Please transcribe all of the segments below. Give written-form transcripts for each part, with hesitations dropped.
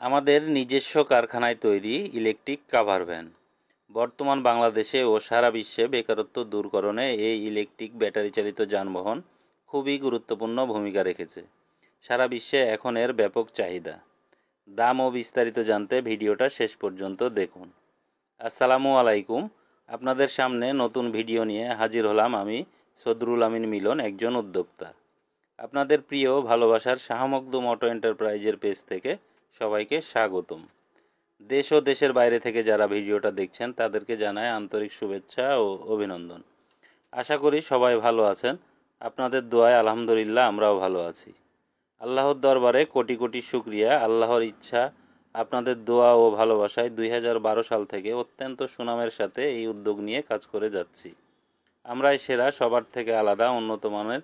আমাদের নিজস্ব কারখানায় তৈরি ইলেকট্রিক কাভার ভ্যান বর্তমান বাংলাদেশে ও সারা বিশ্বে বেকারত্ব দূরকরণে এই ইলেকট্রিক ব্যাটারি চালিত যানবাহন খুবই গুরুত্বপূর্ণ ভূমিকা রেখেছে। সারা বিশ্বে এখন এর ব্যাপক চাহিদা। দাম ও বিস্তারিত জানতে ভিডিওটা শেষ পর্যন্ত দেখুন। আসসালামু আলাইকুম। আপনাদের সামনে নতুন ভিডিও নিয়ে হাজির হলাম আমি সদরুল আমিন মিলন, একজন উদ্যোক্তা। আপনাদের প্রিয় ভালোবাসার শাহমখদুম অটো এন্টারপ্রাইজের পেজ থেকে সবাইকে স্বাগতম। দেশ ও দেশের বাইরে থেকে যারা ভিডিওটা দেখছেন তাদেরকে জানাই আন্তরিক শুভেচ্ছা ও অভিনন্দন। আশা করি সবাই ভালো আছেন। আপনাদের দোয়ায় আলহামদুলিল্লাহ আমরাও ভালো আছি। আল্লাহর দরবারে কোটি কোটি শুকরিয়া। আল্লাহর ইচ্ছা, আপনাদের দোয়া ও ভালোবাসায় 2012 সাল থেকে অত্যন্ত সুনামের সাথে এই উদ্যোগ নিয়ে কাজ করে যাচ্ছি। আমরাই সেরা, সবার থেকে আলাদা, উন্নত মানের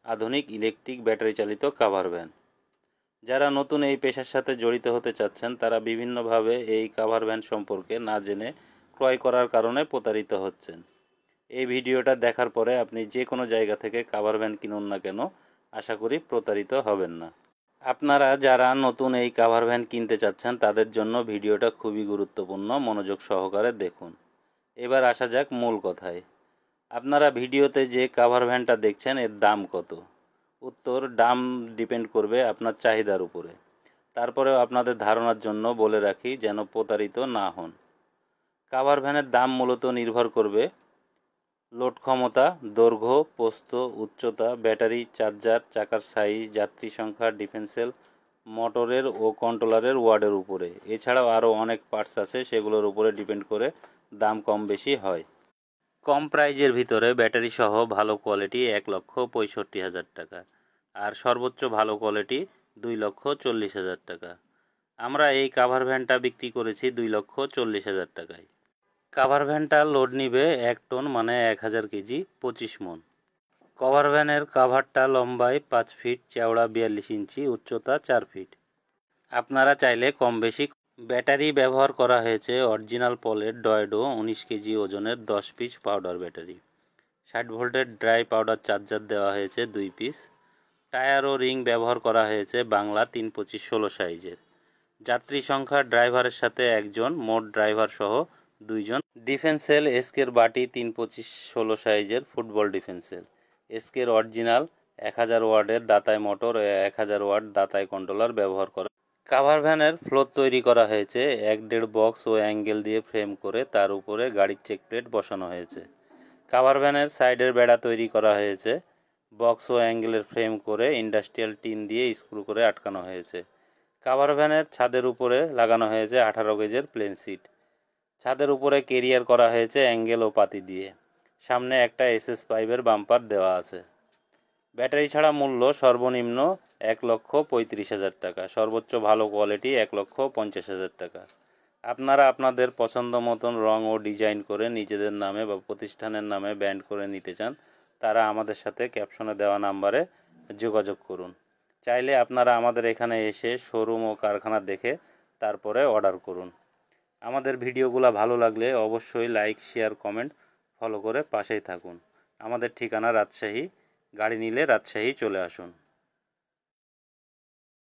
আধুনিক ইলেকট্রিক ব্যাটারি চালিত কাভার ভ্যান। যারা নতুন এই পেশার সাথে জড়িত হতে চাচ্ছেন তারা বিভিন্নভাবে এই কাভার ভ্যান সম্পর্কে না জেনে ক্রয় করার কারণে প্রতারিত হচ্ছেন। এই ভিডিওটা দেখার পরে আপনি যে কোনো জায়গা থেকে কাভার ভ্যান কিনুন না কেন, আশা করি প্রতারিত হবেন না। আপনারা যারা নতুন এই কাভার ভ্যান কিনতে চাচ্ছেন তাদের জন্য ভিডিওটা খুবই গুরুত্বপূর্ণ, মনোযোগ সহকারে দেখুন। এবার আসা যাক মূল কথায়। আপনারা ভিডিওতে যে কাভার ভ্যানটা দেখছেন এর দাম কত? উত্তর, দাম ডিপেন্ড করবে আপনার চাহিদার উপরে। তারপরেও আপনাদের ধারণার জন্য বলে রাখি যেন প্রতারিত না হন। কাভার ভ্যানের দাম মূলত নির্ভর করবে লোড ক্ষমতা, দৈর্ঘ্য, প্রস্থ, উচ্চতা, ব্যাটারি, চার্জার, চাকার সাইজ, যাত্রী সংখ্যা, ডিফেন্সিয়াল, মোটরের ও কন্ট্রোলারের ওয়ার্ডের উপরে। এছাড়াও আরও অনেক পার্টস আছে, সেগুলোর উপরে ডিপেন্ড করে দাম কম বেশি হয়। কম প্রাইজের ভিতরে ব্যাটারি সহ ভালো কোয়ালিটি 1,65,000 টাকা, আর সর্বোচ্চ ভালো কোয়ালিটি 2,40,000 টাকা। আমরা এই কাভার ভ্যানটা বিক্রি করেছি 2,40,000 টাকায়। কাভার ভ্যানটা লোড নিবে 1 টন, মানে 1000 কেজি, 25 মন। কভার ভ্যানের কাভারটা লম্বায় 5 ফিট, চওড়া 42 ইঞ্চি, উচ্চতা 4 ফিট। আপনারা চাইলে কম বেশি। ব্যাটারি ব্যবহার করা হয়েছে অরিজিনাল পলের ডয়েডো 19 কেজি ওজনের 10 পিস পাউডার ব্যাটারি। 60 ভোল্টের ড্রাই পাউডার চার্জার দেওয়া হয়েছে 2 পিস। টায়ার ও রিং ব্যবহার করা হয়েছে বাংলা 325/16 সাইজের। যাত্রী সংখ্যা ড্রাইভারের সাথে একজন, মোট ড্রাইভার সহ 2 জন। ডিফেন্সেল এসকের বাটি 325/16 সাইজের ফুটবল ডিফেন্সেল। এসকের অরিজিনাল 1000 ওয়াটের দাতায় মোটর ও 1000 ওয়াট দাতায় কন্ট্রোলার ব্যবহার করা। কাভার ভ্যানের ফ্লোর তৈরি করা হয়েছে 1.5 বক্স ও অ্যাঙ্গেল দিয়ে ফ্রেম করে, তার উপরে গাড়ির চেক প্লেট বসানো হয়েছে। কাভার ভ্যানের সাইডের বেড়া তৈরি করা হয়েছে বক্স ও অ্যাঙ্গেলের ফ্রেম করে, ইন্ডাস্ট্রিয়াল টিন দিয়ে স্ক্রু করে আটকানো হয়েছে। কাভার ভ্যানের ছাদের উপরে লাগানো হয়েছে 18 গেজের প্লেন সিট। ছাদের উপরে কেরিয়ার করা হয়েছে অ্যাঙ্গেল ও পাতি দিয়ে। সামনে একটা এসএস পাইপের বাম্পার দেওয়া আছে। ব্যাটারি ছাড়া মূল্য সর্বনিম্ন 1,35,000 টাকা, সর্বোচ্চ ভালো কোয়ালিটি 1,50,000 টাকা। আপনারা আপনাদের পছন্দ মতন রং ও ডিজাইন করে নিজেদের নামে বা প্রতিষ্ঠানের নামে ব্র্যান্ড করে নিতে চান, তারা আমাদের সাথে ক্যাপশনে দেওয়া নাম্বারে যোগাযোগ করুন। চাইলে আপনারা আমাদের এখানে এসে শোরুম ও কারখানা দেখে তারপরে অর্ডার করুন। আমাদের ভিডিওগুলো ভালো লাগলে অবশ্যই লাইক, শেয়ার, কমেন্ট, ফলো করে পাশেই থাকুন। আমাদের ঠিকানা রাজশাহী। গাড়ি নিলে রাজশাহী চলে আসুন।